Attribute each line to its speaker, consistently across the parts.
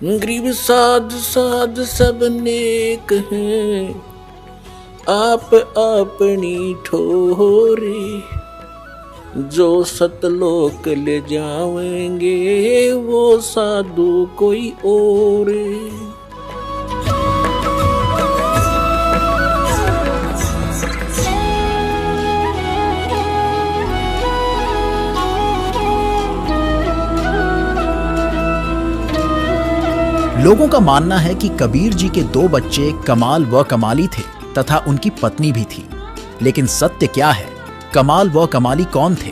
Speaker 1: गरीब साध साध सब नेक हैं, आप अपनी ठोरे। जो सतलोक ले जाएंगे वो साधु कोई और।
Speaker 2: लोगों का मानना है कि कबीर जी के 2 बच्चे कमाल व कमाली थे तथा उनकी पत्नी भी थी। लेकिन सत्य क्या है? कमाल व कमाली कौन थे?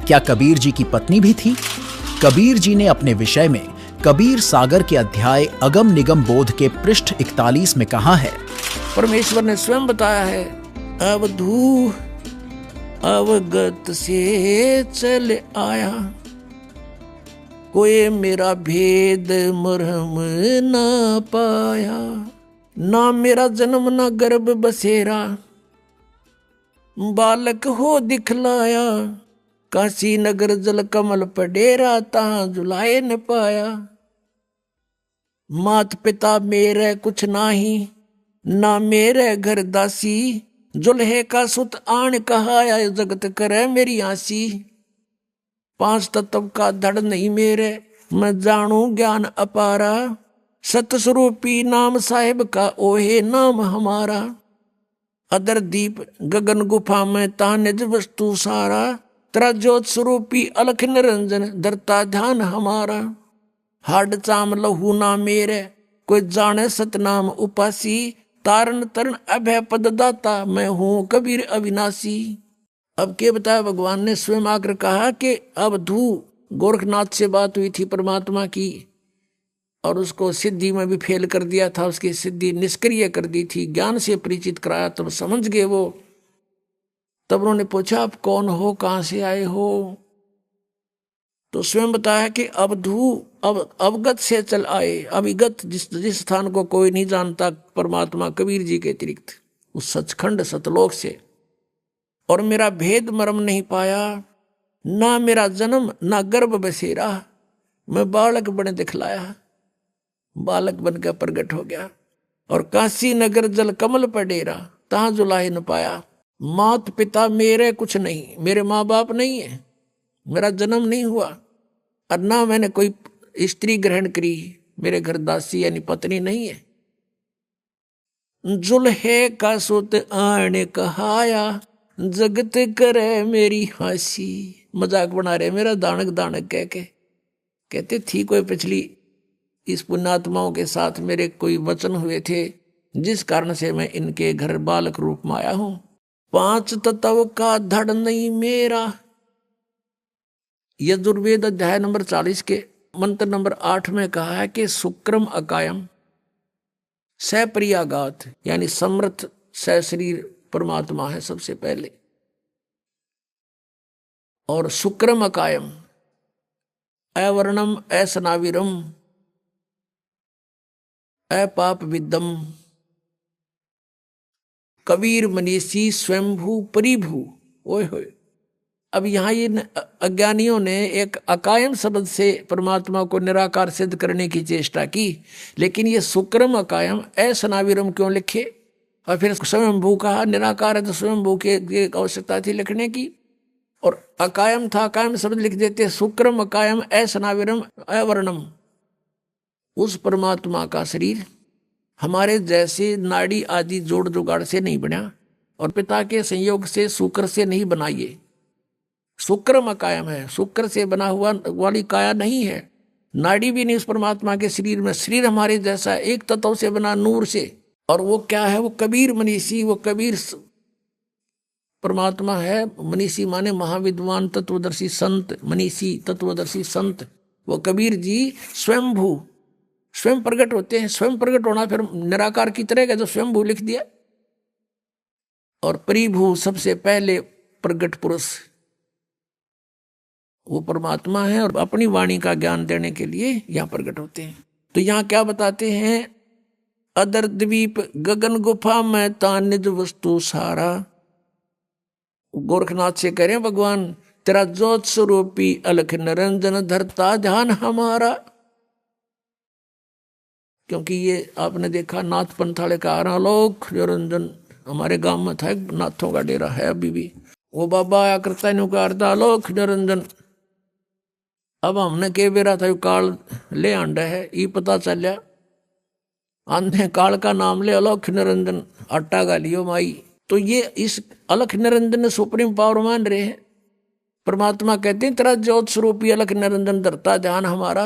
Speaker 2: क्या कबीर जी की पत्नी भी थी? कबीर जी ने अपने विषय में कबीर सागर के अध्याय अगम निगम बोध के पृष्ठ 41 में कहा है,
Speaker 1: परमेश्वर ने स्वयं बताया है, अवधू अवगत से चल आया, कोई मेरा भेद मरहम ना पाया। ना मेरा जन्म ना गर्भ बसेरा, बालक हो दिखलाया। काशी नगर जल कमल पडेरा, ता जुलाए न पाया। मात पिता मेरे कुछ नाही, ना मेरे घर दासी। जुल्हे का सुत आन कहाया, जगत करे मेरी आसी। 5 तत्व का धड़ नहीं मेरे, मैं जानू ज्ञान अपारा। सतस्वरूपी नाम साहिब का ओहे नाम हमारा। अदर दीप गगन गुफा में ता निज वस्तु सारा। तेरा ज्योत स्वरूपी अलख निरंजन, धरता ध्यान हमारा। हाड चाम लहू ना मेरे, कोई जाने सतनाम उपासी। तारण तरण अभय पद दाता, मैं हूं कबीर अविनाशी। अब क्या बताया, भगवान ने स्वयं आकर कहा कि अवधू गोरखनाथ से बात हुई थी परमात्मा की, और उसको सिद्धि में भी फेल कर दिया था, उसकी सिद्धि निष्क्रिय कर दी थी। ज्ञान से परिचित कराया तब समझ गए वो। तब उन्होंने पूछा, आप कौन हो, कहां से आए हो? तो स्वयं बताया कि अवधू अवगत से चल आए। अविगत जिस स्थान को कोई नहीं जानता परमात्मा कबीर जी के अतिरिक्त, उस सचखंड सतलोक से। और मेरा भेद मर्म नहीं पाया, ना मेरा जन्म ना गर्भ बसेरा। मैं बालक बने दिखलाया, बालक बनकर प्रकट हो गया। और काशी नगर जल कमल पर डेरा, तहां जुलाए न पाया। मात पिता मेरे कुछ नहीं, मेरे माँ बाप नहीं है, मेरा जन्म नहीं हुआ, और ना मैंने कोई स्त्री ग्रहण करी, मेरे घर दासी यानी पत्नी नहीं है। जुल्हे का सुत आने कहाया, जगत करे मेरी हंसी। मजाक बना रहे मेरा दानक दानक कह के। कहते थी कोई पिछली इस पुण्यात्माओं के साथ मेरे कोई वचन हुए थे, जिस कारण से मैं इनके घर बालक रूप में आया हूं। 5 तत्व का धड़ नहीं मेरा। यजुर्वेद अध्याय नंबर 40 के मंत्र नंबर 8 में कहा है कि शुक्रम अकायम सप्रियागात, यानी समर्थ सशरीर परमात्मा है सबसे पहले। और शुक्रम अकायम अवर्णम असनाविरम अपाप विद्दम कबीर मनीषी स्वयंभू परिभू। ओए होए, अब यहाँ ये अज्ञानियों ने एक अकायम शब्द से परमात्मा को निराकार सिद्ध करने की चेष्टा की, लेकिन ये शुक्रम अकायम असनाविरम क्यों लिखे? और फिर स्वयंभू कहा, निराकार है तो स्वयंभू की आवश्यकता थी लिखने की। और अकायम था, अकायम शब्द लिख देते, शुक्रम अकायम असनाविरम अवर्णम। उस परमात्मा का शरीर हमारे जैसे नाड़ी आदि जोड़ जुगाड़ से नहीं बना, और पिता के संयोग से शुक्र से नहीं बनाइए। शुक्रम अकायम है, शुक्र से बना हुआ वाली काया नहीं है, नाड़ी भी नहीं उस परमात्मा के शरीर में। शरीर हमारे जैसा एक तत्व से बना, नूर से। और वो क्या है? वो कबीर मनीषी, वो कबीर परमात्मा है। मनीषी माने महाविद्वान तत्वदर्शी संत, मनीषी तत्वदर्शी संत। वो कबीर जी स्वयंभू, स्वयं प्रकट होते हैं। स्वयं प्रकट होना फिर निराकार की तरह का, जो स्वयंभू लिख दिया। और परिभू सबसे पहले प्रकट पुरुष वो परमात्मा है, और अपनी वाणी का ज्ञान देने के लिए यहां प्रकट होते हैं। तो यहां क्या बताते हैं? अदर द्वीप गगन गुफा में ता निज वस्तु सारा। गोरखनाथ से कह रहे हैं भगवान, तेरा ज्योत स्वरूपी अलख निरंजन, धरता ध्यान हमारा। क्योंकि ये आपने देखा नाथ पंथाले का आलोक निरंजन हमारे गांव में था, एक नाथों का डेरा है अभी भी। वो बाबा आया करता है आलोक निरंजन। अब हमने के बेरा था काल ले आंडा है, ये पता चलिया आंधे काल का नाम ले अलख निरंजन आटा गालियो माई। तो ये इस अलख निरंजन ने सुप्रीम पावर मान रहे हैं। परमात्मा कहते हैं तेरा ज्योत स्वरूपी अलख निरंजन धरता ध्यान हमारा,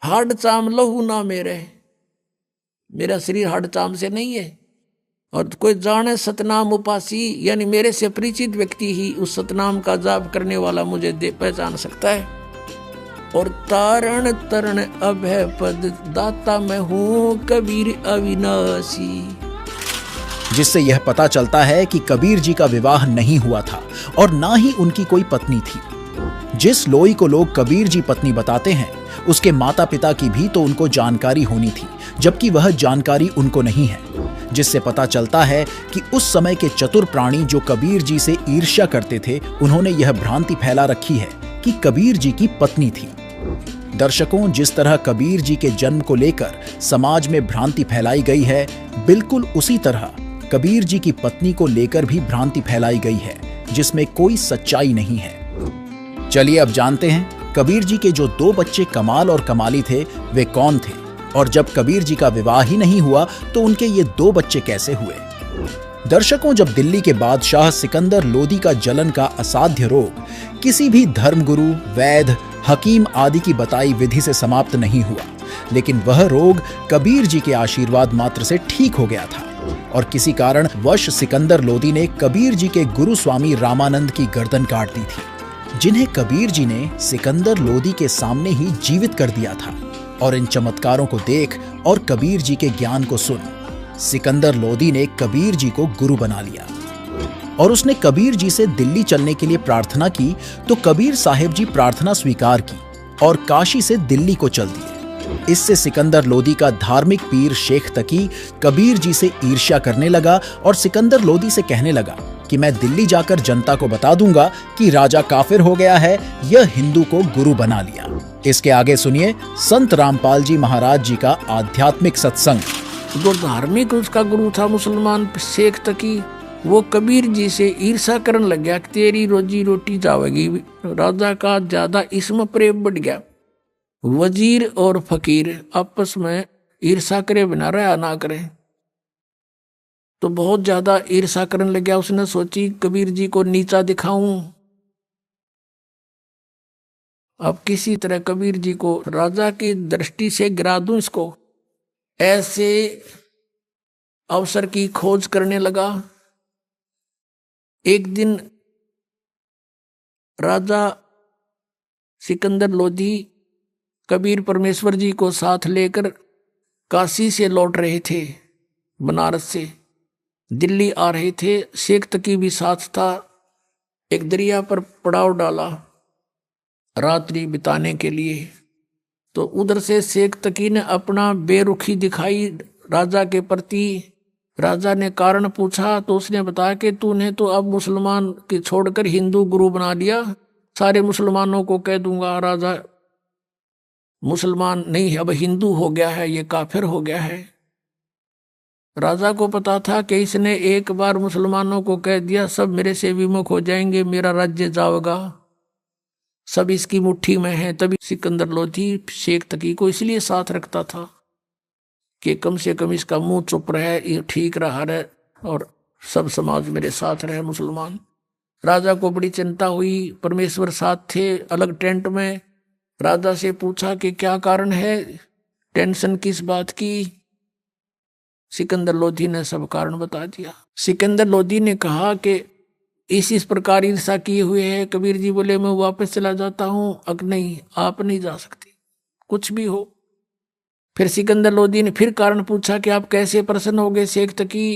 Speaker 1: हाड चाम लहू ना मेरा शरीर हाड चाम से नहीं है। और कोई जाने सतनाम उपासी, यानी मेरे से परिचित व्यक्ति ही उस सतनाम का जाप करने वाला मुझे पहचान सकता है। और तारण तरण अभय पद दाता मैं हूँ कबीर अविनाशी।
Speaker 2: जिससे यह पता चलता है कि कबीर जी का विवाह नहीं हुआ था और ना ही उनकी कोई पत्नी थी। जिस लोई को लोग कबीर जी पत्नी बताते हैं उसके माता पिता की भी तो उनको जानकारी होनी थी, जबकि वह जानकारी उनको नहीं है। जिससे पता चलता है कि उस समय के चतुर प्राणी जो कबीर जी से ईर्ष्या करते थे, उन्होंने यह भ्रांति फैला रखी है कि कबीर जी की पत्नी थी। दर्शकों, जिस तरह कबीर जी के जन्म को लेकर समाज में भ्रांति फैलाई गई है, बिल्कुल उसी तरह कबीर जी की पत्नी को लेकर भी भ्रांति फैलाई गई है, जिसमें कोई सच्चाई नहीं है। चलिए अब जानते हैं कबीर जी के जो 2 बच्चे कमाल और कमाली थे वे कौन थे, और जब कबीर जी का विवाह ही नहीं हुआ तो उनके ये 2 बच्चे कैसे हुए। दर्शकों, जब दिल्ली के बादशाह सिकंदर लोदी का जलन का असाध्य रोग किसी भी धर्मगुरु, वैद्य, हकीम आदि की बताई विधि से समाप्त नहीं हुआ, लेकिन वह रोग कबीर जी के आशीर्वाद मात्र से ठीक हो गया था। और किसी कारण वश सिकंदर लोदी ने कबीर जी के गुरु स्वामी रामानंद की गर्दन काट दी थी, जिन्हें कबीर जी ने सिकंदर लोदी के सामने ही जीवित कर दिया था। और इन चमत्कारों को देख और कबीर जी के ज्ञान को सुन सिकंदर लोदी ने कबीर जी को गुरु बना लिया और उसने कबीर जी से दिल्ली चलने के लिए प्रार्थना की, तो कबीर साहिब जी प्रार्थना स्वीकार की और काशी से दिल्ली को चल दिए। इससे सिकंदर लोदी का धार्मिक पीर शेख तकी कबीर जी से ईर्ष्या करने लगा और सिकंदर लोदी से कहने लगा कि मैं दिल्ली जाकर जनता को बता दूंगा कि राजा काफिर हो गया है, यह हिंदू को गुरु बना लिया। इसके आगे सुनिए संत रामपाल जी महाराज जी का आध्यात्मिक सत्संग।
Speaker 1: जो धार्मिक उसका गुरु था मुसलमान शेख तकी, वो कबीर जी से ईर्ष्या करने लग गया कि तेरी रोजी रोटी जावेगी। राजा का ज्यादा इसमें प्रेम बढ़ गया। वजीर और फकीर आपस में ईर्ष्या करे बिना रहा ना करें, तो बहुत ज्यादा ईर्ष्या करने लग गया। उसने सोची कबीर जी को नीचा दिखाऊं, अब किसी तरह कबीर जी को राजा की दृष्टि से गिरा दूं इसको। ऐसे अवसर की खोज करने लगा। एक दिन राजा सिकंदर लोदी कबीर परमेश्वर जी को साथ लेकर काशी से लौट रहे थे, बनारस से दिल्ली आ रहे थे। शेख तकी भी साथ था। एक दरिया पर पड़ाव डाला रात्रि बिताने के लिए। तो उधर से शेख तकी ने अपना बेरुखी दिखाई राजा के प्रति। राजा ने कारण पूछा तो उसने बताया कि तूने तो अब मुसलमान की छोड़कर हिंदू गुरु बना लिया, सारे मुसलमानों को कह दूंगा राजा मुसलमान नहीं है, अब हिंदू हो गया है, ये काफिर हो गया है। राजा को पता था कि इसने एक बार मुसलमानों को कह दिया सब मेरे से विमुख हो जाएंगे, मेरा राज्य जाएगा, सब इसकी मुट्ठी में है। तभी सिकंदर लोदी शेख तकी को इसलिए साथ रखता था कि कम से कम इसका मुंह चुप रहे, ये ठीक रहा रहे और सब समाज मेरे साथ रहे मुसलमान। राजा को बड़ी चिंता हुई। परमेश्वर साथ थे अलग टेंट में। राजा से पूछा कि क्या कारण है, टेंशन किस बात की। सिकंदर लोदी ने सब कारण बता दिया। सिकंदर लोदी ने कहा कि इस प्रकार ईर्षा किए हुए है। कबीर जी बोले मैं वापस चला जाता हूं। अग नहीं, आप नहीं जा सकते, कुछ भी हो। फिर सिकंदर लोदी ने फिर कारण पूछा कि आप कैसे प्रसन्न होगे शेख तकी,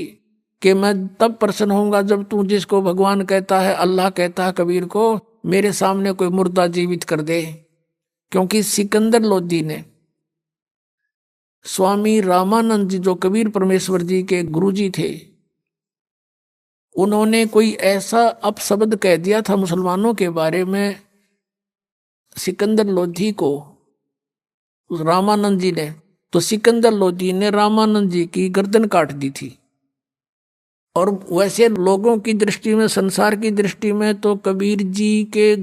Speaker 1: कि मैं तब प्रसन्न होऊंगा जब तू जिसको भगवान कहता है, अल्लाह कहता है कबीर को, मेरे सामने कोई मुर्दा जीवित कर दे। क्योंकि सिकंदर लोदी ने स्वामी रामानंद जी जो कबीर परमेश्वर जी के गुरुजी थे, उन्होंने कोई ऐसा अपशब्द कह दिया था मुसलमानों के बारे में सिकंदर लोदी को, उस रामानंद जी ने, तो सिकंदर लोधी ने रामानंद जी की गर्दन काट दी थी। और वैसे लोगों की दृष्टि में, संसार की दृष्टि में तो कबीर जी के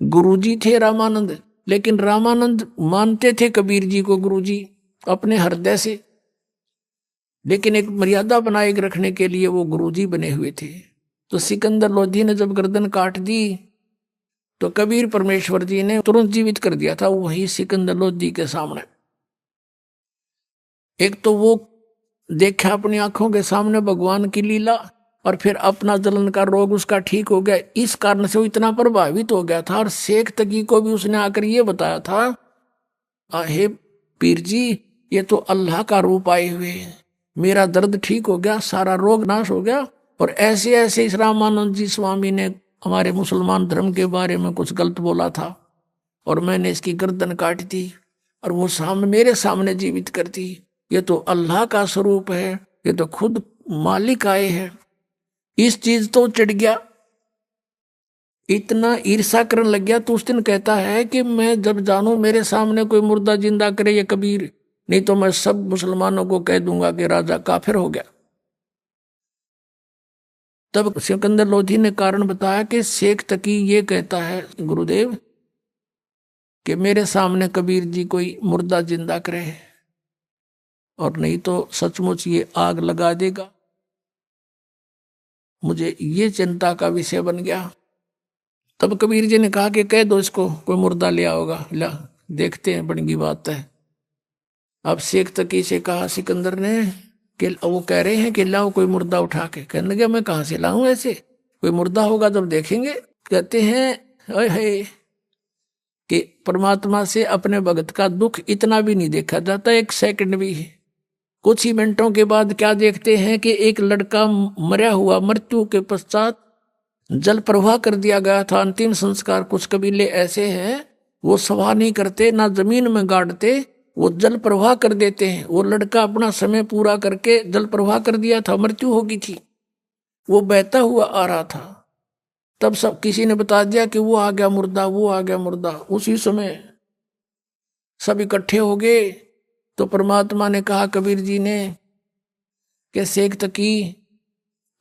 Speaker 1: गुरुजी थे रामानंद, लेकिन रामानंद मानते थे कबीर जी को गुरुजी अपने हृदय से, लेकिन एक मर्यादा बनाए रखने के लिए वो गुरुजी बने हुए थे। तो सिकंदर लोधी ने जब गर्दन काट दी तो कबीर परमेश्वर जी ने तुरंत जीवित कर दिया था वही सिकंदर लोधी के सामने। एक तो वो देखा अपनी आंखों के सामने भगवान की लीला, और फिर अपना जलन का रोग उसका ठीक हो गया। इस कारण से वो इतना प्रभावित हो गया था, और शेख तकी को भी उसने आकर ये बताया था, हे पीर जी, ये तो अल्लाह का रूप आए हुए हैं, मेरा दर्द ठीक हो गया, सारा रोग नाश हो गया। और ऐसे ऐसे इस रामानंद जी स्वामी ने हमारे मुसलमान धर्म के बारे में कुछ गलत बोला था, और मैंने इसकी गर्दन काट दी, और वो मेरे सामने जीवित कर दी। ये तो अल्लाह का स्वरूप है, ये तो खुद मालिक आए हैं। इस चीज तो चढ़ गया, इतना ईर्षा करने लग गया। तो उस दिन कहता है कि मैं जब जानू मेरे सामने कोई मुर्दा जिंदा करे ये कबीर, नहीं तो मैं सब मुसलमानों को कह दूंगा कि राजा काफिर हो गया। तब सिकंदर लोधी ने कारण बताया कि शेख तकी ये कहता है गुरुदेव कि मेरे सामने कबीर जी कोई मुर्दा जिंदा करे, और नहीं तो सचमुच ये आग लगा देगा। मुझे ये चिंता का विषय बन गया। तब कबीर जी ने कहा कि कह दो इसको कोई मुर्दा ले आओगा, ला देखते हैं, बड़ी बात है। अब शेख तकी से कहा सिकंदर ने कि वो कह रहे हैं कि लाओ कोई मुर्दा उठा के। कहने लगे मैं कहाँ से लाऊं, ऐसे कोई मुर्दा होगा जब देखेंगे। कहते हैं ओए कि परमात्मा से अपने भगत का दुख इतना भी नहीं देखा जाता, एक सेकंड भी। कुछ ही मिनटों के बाद क्या देखते हैं कि एक लड़का मरा हुआ, मृत्यु के पश्चात जल प्रवाह कर दिया गया था, अंतिम संस्कार। कुछ कबीले ऐसे हैं वो सवाह नहीं करते, ना जमीन में गाड़ते, वो जल प्रवाह कर देते हैं। वो लड़का अपना समय पूरा करके जल प्रवाह कर दिया था, मृत्यु हो गई थी, वो बहता हुआ आ रहा था। तब सब किसी ने बता दिया कि वो आ गया मुर्दा, वो आ गया मुर्दा। उसी समय सब इकट्ठे हो गए। तो परमात्मा ने कहा कबीर जी ने कि शेख तकी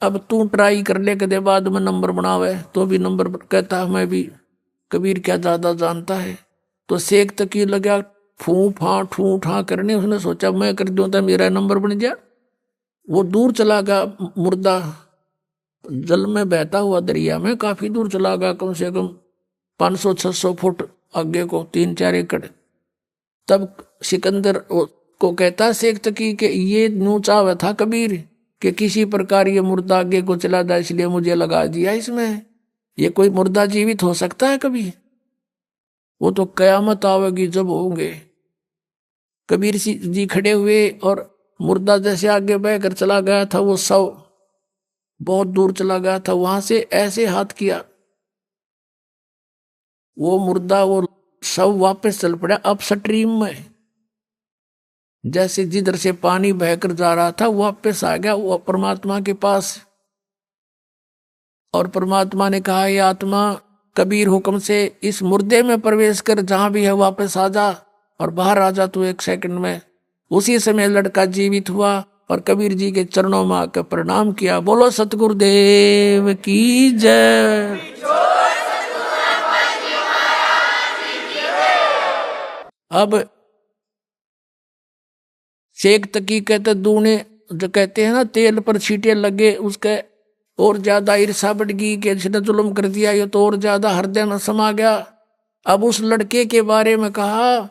Speaker 1: अब तू ट्राई कर ले, कदे बाद में नंबर बनावे। तो भी नंबर कहता मैं भी कबीर क्या ज्यादा जानता है। तो शेख तकी लगा ठू ठा करने। उसने सोचा मैं कर दूं तो मेरा नंबर बन गया। वो दूर चला गया मुर्दा, जल में बहता हुआ दरिया में काफी दूर चला गया, कम से कम 500-600 फुट आगे को, 3-4 एकड़। तब सिकंदर को कहता शेख तकी कि ये न्यू चाव था कबीर कि किसी प्रकार ये मुर्दा आगे को चला जाए, इसलिए मुझे लगा दिया इसमें। ये कोई मुर्दा जीवित हो सकता है कभी? वो तो कयामत आवेगी जब होंगे। कबीर जी खड़े हुए और मुर्दा जैसे आगे बहकर चला गया था, वो शव बहुत दूर चला गया था, वहां से ऐसे हाथ किया, वो मुर्दा, वो शव वापस चल पड़ा अब स्ट्रीम में। जैसे जिधर से पानी बहकर जा रहा था वापस आ गया वो परमात्मा के पास। और परमात्मा ने कहा ये आत्मा कबीर हुक्म से इस मुर्दे में प्रवेश कर, जहां भी है वापस आ जा और बाहर आ जा तू 1 सेकंड में। उसी समय लड़का जीवित हुआ और कबीर जी के चरणों में आकर प्रणाम किया। बोलो सतगुरुदेव की जय। अब शेख तकी कहते दूने जो कहते हैं ना तेल पर छींटे लगे, उसके और ज्यादा ईर्षा बढ़ गई कि इसने जुल्म कर दिया, ये तो और ज्यादा हृदय में समा गया। अब उस लड़के के बारे में कहा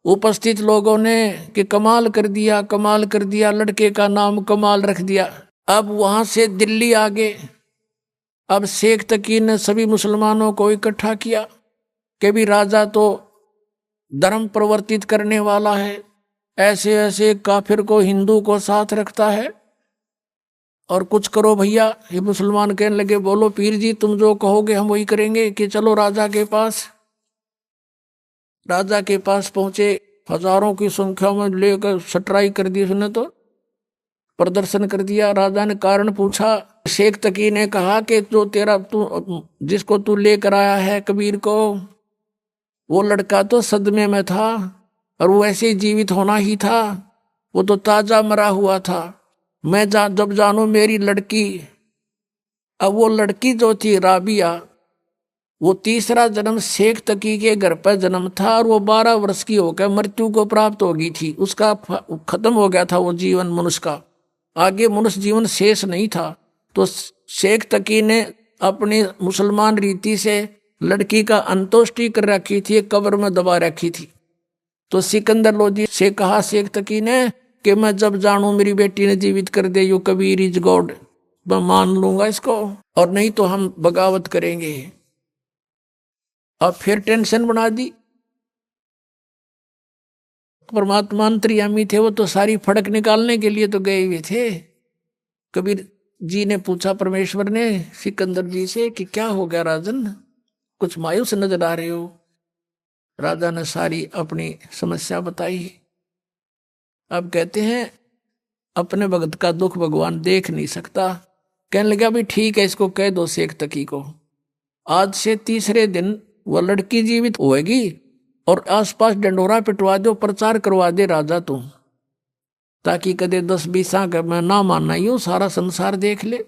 Speaker 1: उपस्थित लोगों ने कि कमाल कर दिया, कमाल कर दिया, लड़के का नाम कमाल रख दिया। अब वहां से दिल्ली आ गए। अब शेख तकी ने सभी मुसलमानों को इकट्ठा किया कि भी राजा तो धर्म प्रवर्तित करने वाला है, ऐसे ऐसे काफिर को हिंदू को साथ रखता है, और कुछ करो भैया। ये मुसलमान कहने लगे बोलो पीर जी तुम जो कहोगे हम वही करेंगे, कि चलो राजा के पास। राजा के पास पहुंचे, हजारों की संख्या में लेकर सटराई कर दी उसने, तो प्रदर्शन कर दिया। राजा ने कारण पूछा, शेख तकी ने कहा कि जो तेरा तू जिसको तू लेकर आया है कबीर को, वो लड़का तो सदमे में था, और वो ऐसे जीवित होना ही था, वो तो ताजा मरा हुआ था। मैं जब जानू मेरी लड़की, अब वो लड़की जो थी राबिया, वो तीसरा जन्म शेख तकी के घर पर जन्म था और वो 12 वर्ष की होकर मृत्यु को प्राप्त हो गई थी। उसका खत्म हो गया था वो जीवन मनुष्य का, आगे मनुष्य जीवन शेष नहीं था। तो शेख तकी ने अपनी मुसलमान रीति से लड़की का अंत्येष्टि कर रखी थी, कब्र में दबा रखी थी। तो सिकंदर लोधी से कहा शेख तकी ने कि मैं जब जानू मेरी बेटी ने जीवित कर दे, यू कबीर इज गॉड, मैं मान लूंगा इसको, और नहीं तो हम बगावत करेंगे। अब फिर टेंशन बना दी। परमात्मा अंतर्यामी थे, वो तो सारी फड़क निकालने के लिए तो गए हुए थे। कबीर जी ने पूछा परमेश्वर ने सिकंदर जी से कि क्या हो गया राजन, कुछ मायूस नजर आ रहे हो। राजा ने सारी अपनी समस्या बताई। अब कहते हैं अपने भगत का दुख भगवान देख नहीं सकता। कहने लगा भी ठीक है, इसको कह दो शेख तकी को, आज से तीसरे दिन वह लड़की जीवित होएगी और आसपास डंडोरा पिटवा दो, प्रचार करवा दे राजा तुम, ताकि कदे 10-20 का मैं ना मानना ही हूं, सारा संसार देख ले।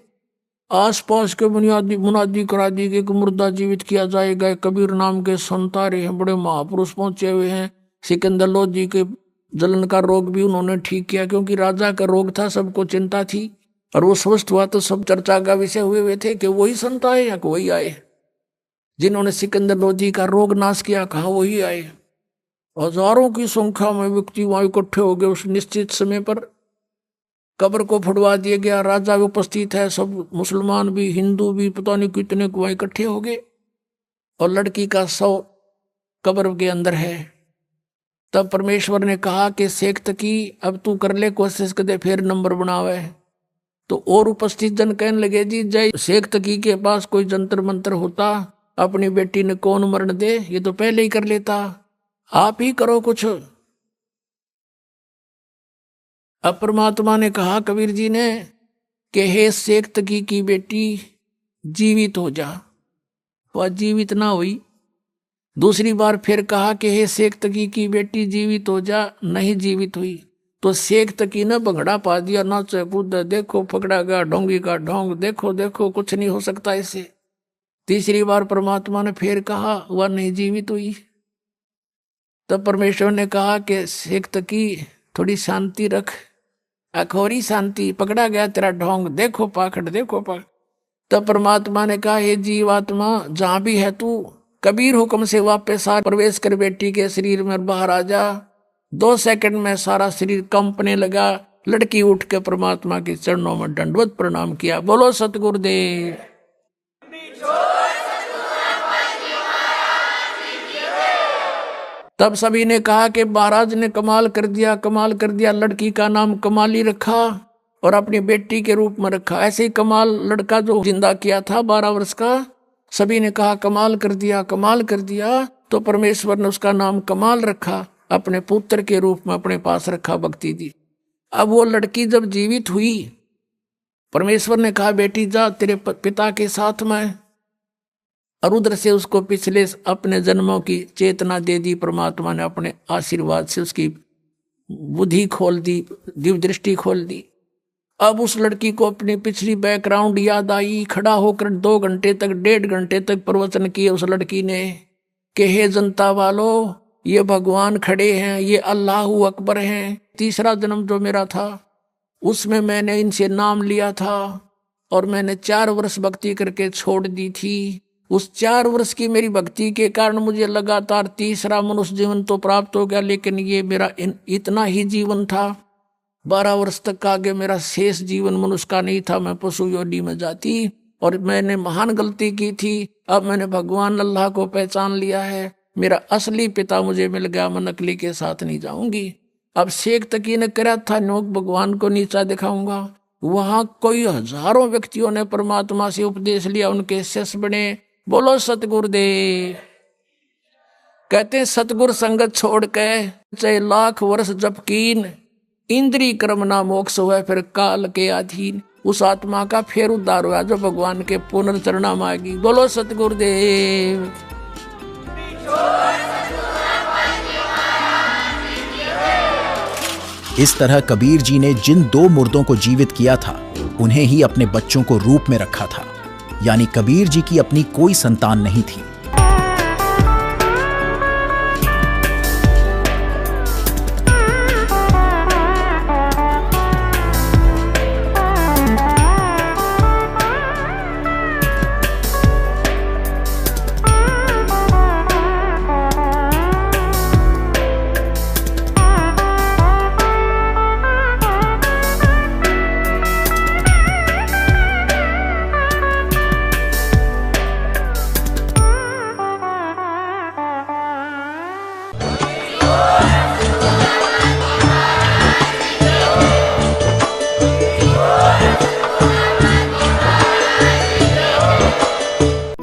Speaker 1: आसपास के बुनियादी मुनादी करा दी कि मुर्दा जीवित किया जाएगा। कबीर नाम के संत आ रहे हैं, बड़े महापुरुष पहुंचे हुए हैं। सिकंदर लोधी के जलन का रोग भी उन्होंने ठीक किया, क्योंकि राजा का रोग था, सबको चिंता थी। और वो स्वस्थ हुआ तो सब चर्चा का विषय हुए हुए थे कि वही संत आए या कोई आए जिन्होंने सिकंदर लोधी का रोग नाश किया। कहा वही आए। हजारों की संख्या में व्यक्ति वहां इकट्ठे हो गए। उस निश्चित समय पर कब्र को फुड़वा दिया गया। राजा भी उपस्थित है, सब मुसलमान भी हिंदू भी पता नहीं कितने को वहां इकट्ठे हो गए। और लड़की का शव कब्र के अंदर है। तब परमेश्वर ने कहा कि शेख तकी अब तू कर ले कोशिश, कर दे फिर नंबर बनावे। तो और उपस्थित जन कहने लगे जी जय शेख तकी के पास कोई जंतर मंत्र होता, अपनी बेटी ने कौन मरण दे, ये तो पहले ही कर लेता, आप ही करो कुछ। अब परमात्मा ने कहा कबीर जी ने कि हे शेख तकी की बेटी जीवित हो जा। वह जीवित ना हुई। दूसरी बार फिर कहा कि हे शेख तकी की बेटी जीवित हो जा, नहीं जीवित हुई। तो शेख तकी ने भंगड़ा पा दिया, नाचे कूद, देखो पकड़ा गया ढोंगी का ढोंग, देखो देखो कुछ नहीं हो सकता इससे। तीसरी बार परमात्मा ने फिर कहा, वह नहीं जीवित हुई। तब परमेश्वर ने कहा कि शेख तकी थोड़ी शांति रख, अखोरी शांति, पकड़ा गया तेरा ढोंग, देखो पाखड़ देखो पाखड़। तब परमात्मा ने कहा, हे जीवात्मा जहां भी है तू, कबीर हुक्म से वापस आ, प्रवेश कर बेटी के शरीर में, बाहर आ जा। 2 सेकंड में सारा शरीर कंपने लगा। लड़की उठ के परमात्मा के चरणों में दंडवत प्रणाम किया। बोलो सतगुरुदेव। तब सभी ने कहा कि महाराज ने कमाल कर दिया, कमाल कर दिया। लड़की का नाम कमाली रखा और अपनी बेटी के रूप में रखा। ऐसे ही कमाल लड़का जो जिंदा किया था 12 वर्ष का, सभी ने कहा कमाल कर दिया, कमाल कर दिया। तो परमेश्वर ने उसका नाम कमाल रखा, अपने पुत्र के रूप में अपने पास रखा, भक्ति दी। अब वो लड़की जब जीवित हुई, परमेश्वर ने कहा बेटी जा तेरे पिता के साथ में, और उधर से उसको पिछले अपने जन्मों की चेतना दे दी। परमात्मा ने अपने आशीर्वाद से उसकी बुद्धि खोल दी, दिव्य दृष्टि खोल दी। अब उस लड़की को अपनी पिछली बैकग्राउंड याद आई। खड़ा होकर 2 घंटे तक 1.5 घंटे तक प्रवचन किए उस लड़की ने कि हे जनता वालों, ये भगवान खड़े हैं, ये अल्लाह अकबर हैं। तीसरा जन्म जो मेरा था उसमें मैंने इनसे नाम लिया था और मैंने 4 वर्ष भक्ति करके छोड़ दी थी। उस 4 वर्ष की मेरी भक्ति के कारण मुझे लगातार तीसरा मनुष्य जीवन तो प्राप्त हो गया, लेकिन ये मेरा इतना ही जीवन था। 12 वर्ष तक आगे मेरा शेष जीवन मनुष्य का नहीं था, मैं पशु योनि में जाती। और मैंने महान गलती की थी। अब मैंने भगवान अल्लाह को पहचान लिया है। मेरा असली पिता मुझे मिल गया, मैं नकली के साथ नहीं जाऊंगी। अब शेख तकी ने करा था नोक भगवान को नीचा दिखाऊंगा। वहां कोई हजारों व्यक्तियों ने परमात्मा से उपदेश लिया, उनके शिष्य बने। बोलो सतगुरुदेव। कहते हैं सतगुरु संगत छोड़ के चाहे लाख वर्ष जप कीन, इंद्री कर्म ना मोक्ष हुआ फिर काल के अधीन। उस आत्मा का फिर उद्धार हुआ जो भगवान के पुनर्चरणा मांगी। बोलो सतगुरुदेव।
Speaker 2: इस तरह कबीर जी ने जिन 2 मुर्दों को जीवित किया था उन्हें ही अपने बच्चों को रूप में रखा था, यानी कबीर जी की अपनी कोई संतान नहीं थी।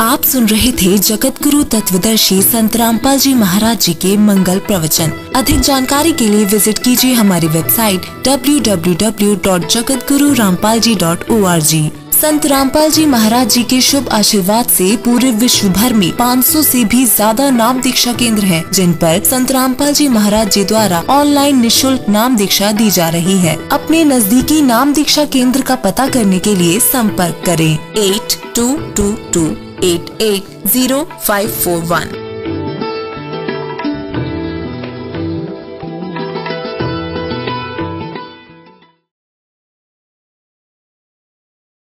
Speaker 3: आप सुन रहे थे जगत गुरु तत्वदर्शी संत रामपाल जी महाराज जी के मंगल प्रवचन। अधिक जानकारी के लिए विजिट कीजिए हमारी वेबसाइट www.jagatgururampalji.org। संत रामपाल जी महाराज जी के शुभ आशीर्वाद से पूरे विश्व भर में 500 से भी ज्यादा नाम दीक्षा केंद्र हैं, जिन पर संत रामपाल जी महाराज जी द्वारा ऑनलाइन निशुल्क नाम दीक्षा दी जा रही है। अपने नजदीकी नाम दीक्षा केंद्र का पता करने के लिए संपर्क करें 8222880541।